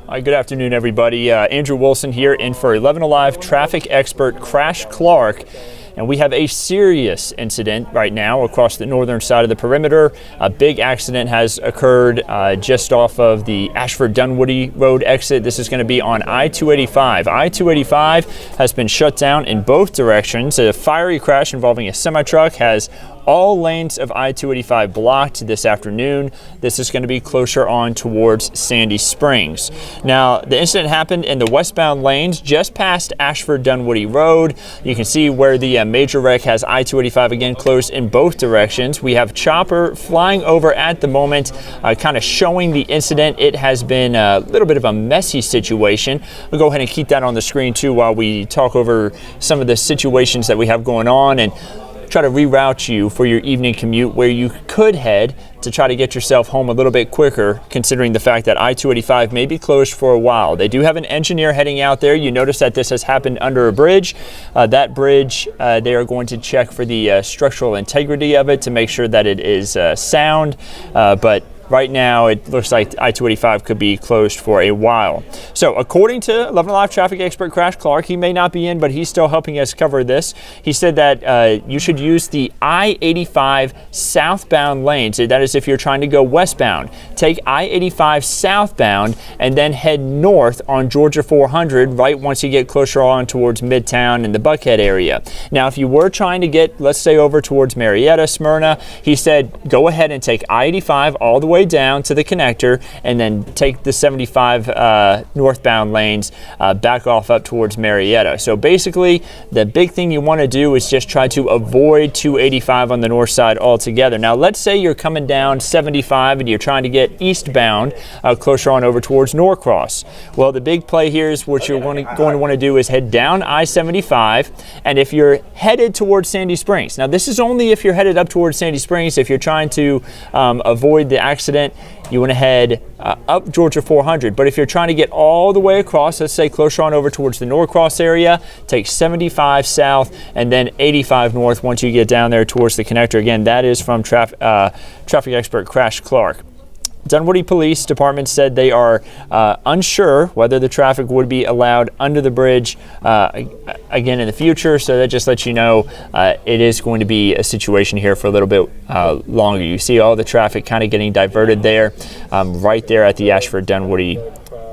Hi, good afternoon, everybody. Andrew Wilson here in for 11 Alive traffic expert Crash Clark. And we have a serious incident right now across the northern side of the perimeter. A big accident has occurred just off of the Ashford Dunwoody Road exit. This is going to be on I-285. I-285 has been shut down in both directions. A fiery crash involving a semi-truck has all lanes of I-285 blocked this afternoon. This is going to be closer on towards Sandy Springs. Now, the incident happened in the westbound lanes just past Ashford Dunwoody Road. You can see where the major wreck has I-285 again closed in both directions. We have chopper flying over at the moment, kind of showing the incident. It has been a little bit of a messy situation. We'll go ahead and keep that on the screen too while we talk over some of the situations that we have going on and try to reroute you for your evening commute where you could head to try to get yourself home a little bit quicker, considering the fact that I-285 may be closed for a while. They do have an engineer heading out there. You notice that this has happened under a bridge. That bridge, they are going to check for the structural integrity of it to make sure that it is sound, but right now, it looks like I-285 could be closed for a while. So according to 11 Alive traffic expert Crash Clark, he may not be in, but he's still helping us cover this. He said that you should use the I-85 southbound lanes. That is if you're trying to go westbound. Take I-85 southbound and then head north on Georgia 400 right once you get closer on towards Midtown and the Buckhead area. Now, if you were trying to get, let's say, over towards Marietta, Smyrna, he said go ahead and take I-85 all the way down to the connector and then take the 75 northbound lanes back off up towards Marietta. So basically, the big thing you want to do is just try to avoid 285 on the north side altogether. Now, let's say you're coming down 75 and you're trying to get eastbound closer on over towards Norcross. Well, the big play here is what you're going to want to do is head down I-75, and if you're headed towards Sandy Springs. Now, this is only if you're headed up towards Sandy Springs. If you're trying to avoid the accident, you want to head up Georgia 400. But if you're trying to get all the way across, let's say closer on over towards the Norcross area, take 75 south and then 85 north once you get down there towards the connector. Again, that is from traffic expert Crash Clark. Dunwoody Police Department said they are unsure whether the traffic would be allowed under the bridge again in the future. So that just lets you know it is going to be a situation here for a little bit longer. You see all the traffic kind of getting diverted there, right there at the Ashford Dunwoody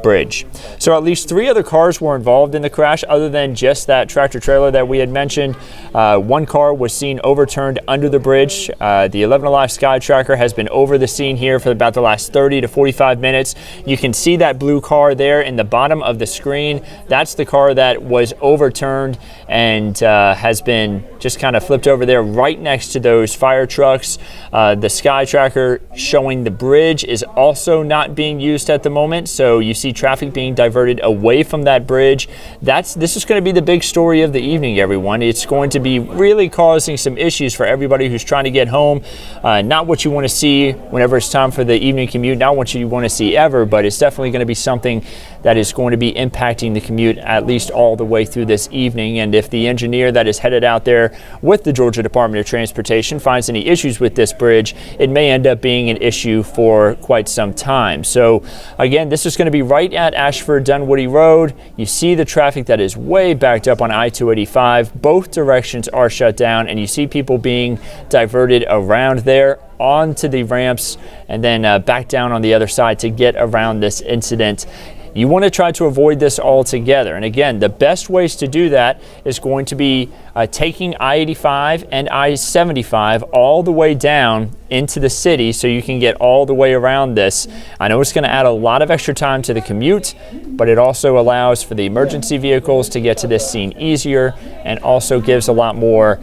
Bridge. So at least 3 other cars were involved in the crash other than just that tractor trailer that we had mentioned. One car was seen overturned under the bridge. The 11 Alive Sky Tracker has been over the scene here for about the last 30 to 45 minutes. You can see that blue car there in the bottom of the screen. That's the car that was overturned and has been just kind of flipped over there right next to those fire trucks. The Sky Tracker showing the bridge is also not being used at the moment, so you see traffic being diverted away from that bridge. This is going to be the big story of the evening, everyone. It's going to be really causing some issues for everybody who's trying to get home. Not what you want to see whenever it's time for the evening commute, not what you want to see ever, but it's definitely going to be something that is going to be impacting the commute at least all the way through this evening. And if the engineer that is headed out there with the Georgia Department of Transportation finds any issues with this bridge, it may end up being an issue for quite some time. So again, this is going to be right at Ashford Dunwoody Road. You see the traffic that is way backed up on I-285. Both directions are shut down, and you see people being diverted around there onto the ramps and then back down on the other side to get around this incident. You want to try to avoid this altogether. And again, the best ways to do that is going to be taking I-85 and I-75 all the way down into the city so you can get all the way around this. I know it's going to add a lot of extra time to the commute, but it also allows for the emergency vehicles to get to this scene easier and also gives a lot more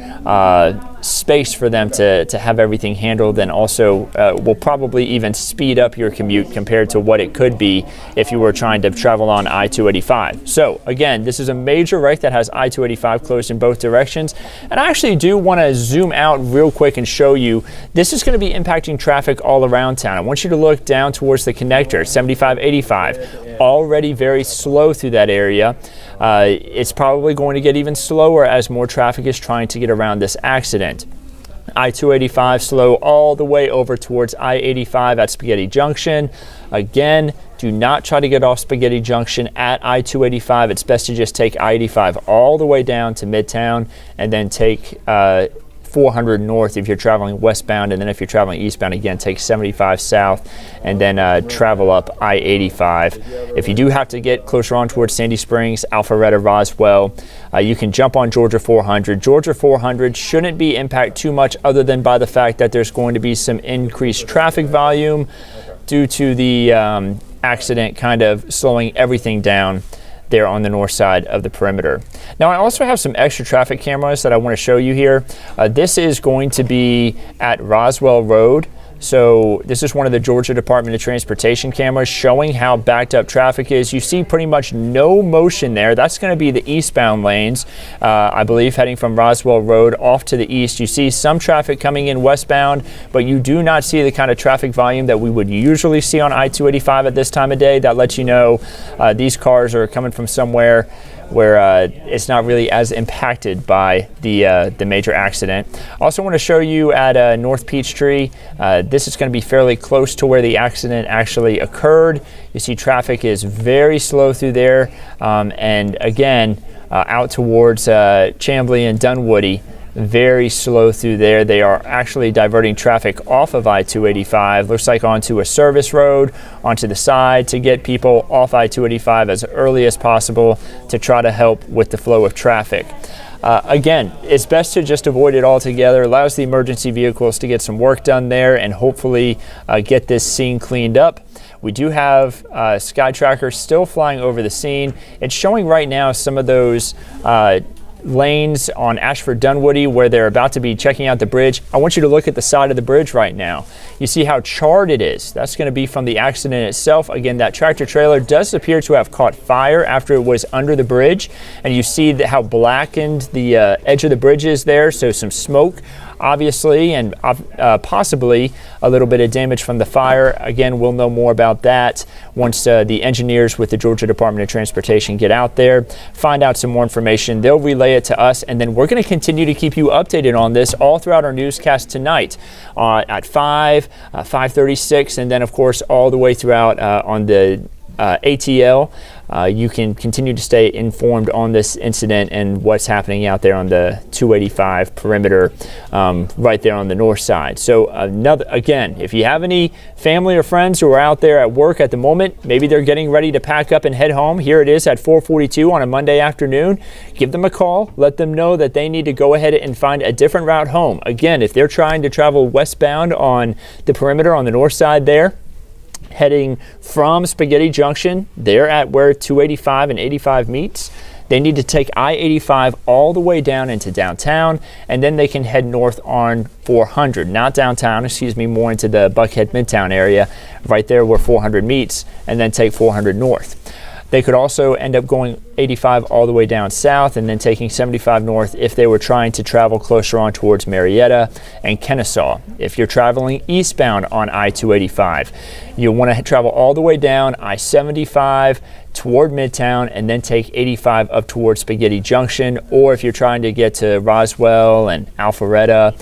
space for them to have everything handled, and also will probably even speed up your commute compared to what it could be if you were trying to travel on I-285. So again, this is a major wreck that has I-285 closed in both directions. And I actually do want to zoom out real quick and show you this is going to be impacting traffic all around town. I want you to look down towards the connector, 75-85, already very slow through that area. It's probably going to get even slower as more traffic is trying to get around this accident. I-285 slow all the way over towards I-85 at Spaghetti Junction. Again, Do not try to get off Spaghetti Junction at I-285. It's best to just take I-85 all the way down to Midtown and then take 400 north if you're traveling westbound, and then if you're traveling eastbound, again, take 75 south and then travel up I-85. If you do have to get closer on towards Sandy Springs, Alpharetta, Roswell, you can jump on Georgia 400. Georgia 400 shouldn't be impacted too much other than by the fact that there's going to be some increased traffic volume due to the accident kind of slowing everything down there on the north side of the perimeter. Now I also have some extra traffic cameras that I want to show you here. This is going to be at Roswell Road. So this is one of the Georgia Department of Transportation cameras showing how backed up traffic is. You see pretty much no motion there. That's going to be the eastbound lanes, I believe, heading from Roswell Road off to the east. You see some traffic coming in westbound, but you do not see the kind of traffic volume that we would usually see on I-285 at this time of day. That lets you know these cars are coming from somewhere where it's not really as impacted by the major accident. Also want to show you at North Peachtree. This is going to be fairly close to where the accident actually occurred. You see traffic is very slow through there, and again out towards Chamblee and Dunwoody, very slow through there. They are actually diverting traffic off of I-285, looks like onto a service road, onto the side to get people off I-285 as early as possible to try to help with the flow of traffic. Again, it's best to just avoid it altogether. Allows the emergency vehicles to get some work done there and hopefully get this scene cleaned up. We do have Sky Tracker still flying over the scene. It's showing right now some of those lanes on Ashford Dunwoody where they're about to be checking out the bridge. I want you to look at the side of the bridge right now. You see how charred it is. That's going to be from the accident itself. Again, that tractor trailer does appear to have caught fire after it was under the bridge, and you see how blackened the edge of the bridge is there, so some smoke obviously, and possibly a little bit of damage from the fire. Again, we'll know more about that once the engineers with the Georgia Department of Transportation get out there, find out some more information. They'll relay it to us, and then we're going to continue to keep you updated on this all throughout our newscast tonight at 5, 5:36, and then of course all the way throughout on the ATL. You can continue to stay informed on this incident and what's happening out there on the 285 perimeter right there on the north side. So again, if you have any family or friends who are out there at work at the moment, maybe they're getting ready to pack up and head home. Here it is at 4:42 on a Monday afternoon. Give them a call. Let them know that they need to go ahead and find a different route home. Again, if they're trying to travel westbound on the perimeter on the north side there, heading from Spaghetti Junction, they're at where 285 and 85 meets. They need to take I-85 all the way down into downtown, and then they can head north on 400, not downtown, excuse me, more into the Buckhead Midtown area, right there where 400 meets, and then take 400 north. They could also end up going 85 all the way down south and then taking 75 north if they were trying to travel closer on towards Marietta and Kennesaw. If you're traveling eastbound on I-285, you'll want to travel all the way down I-75 toward Midtown and then take 85 up towards Spaghetti Junction. Or if you're trying to get to Roswell and Alpharetta,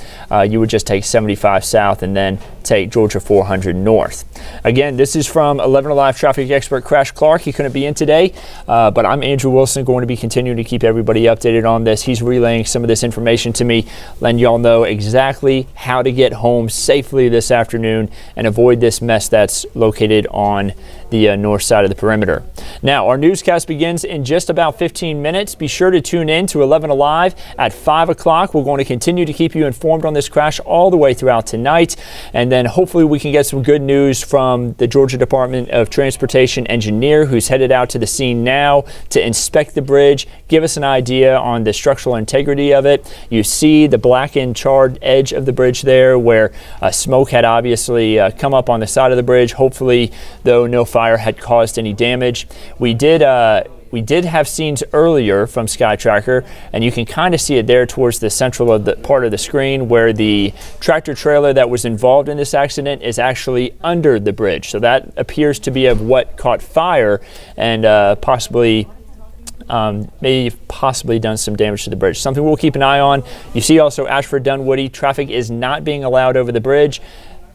you would just take 75 south and then take Georgia 400 north. Again, this is from 11 Alive traffic expert Crash Clark. He couldn't be in today, but I'm Andrew Wilson, going to be continuing to keep everybody updated on this. He's relaying some of this information to me, letting y'all know exactly how to get home safely this afternoon and avoid this mess that's located on the north side of the perimeter. Now, our newscast begins in just about 15 minutes. Be sure to tune in to 11 Alive at 5 o'clock. We're going to continue to keep you informed on this crash all the way throughout tonight, and then hopefully we can get some good news from the Georgia Department of Transportation engineer who's headed out to the scene now to inspect the bridge, give us an idea on the structural integrity of it. You see the blackened, charred edge of the bridge there where smoke had obviously come up on the side of the bridge. Hopefully, though, no fire had caused any damage. We did have scenes earlier from Sky Tracker, and you can kind of see it there towards the central of the part of the screen where the tractor trailer that was involved in this accident is actually under the bridge. So that appears to be of what caught fire and may have possibly done some damage to the bridge. Something we'll keep an eye on. You see also Ashford Dunwoody, traffic is not being allowed over the bridge.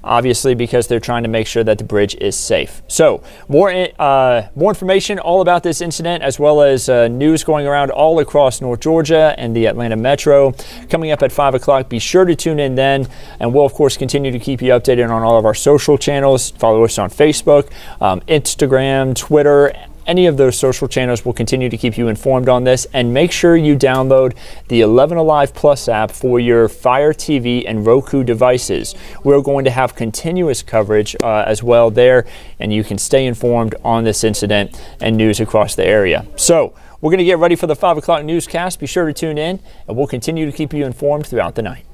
obviously because they're trying to make sure that the bridge is safe. So more information all about this incident, as well as news going around all across North Georgia and the Atlanta Metro, coming up at 5 o'clock. Be sure to tune in then, and we'll of course continue to keep you updated on all of our social channels. Follow us on Facebook, Instagram, Twitter. Any of those social channels will continue to keep you informed on this, and make sure you download the 11 Alive Plus app for your Fire TV and Roku devices. We're going to have continuous coverage as well there, and you can stay informed on this incident and news across the area. So we're going to get ready for the 5 o'clock newscast. Be sure to tune in, and we'll continue to keep you informed throughout the night.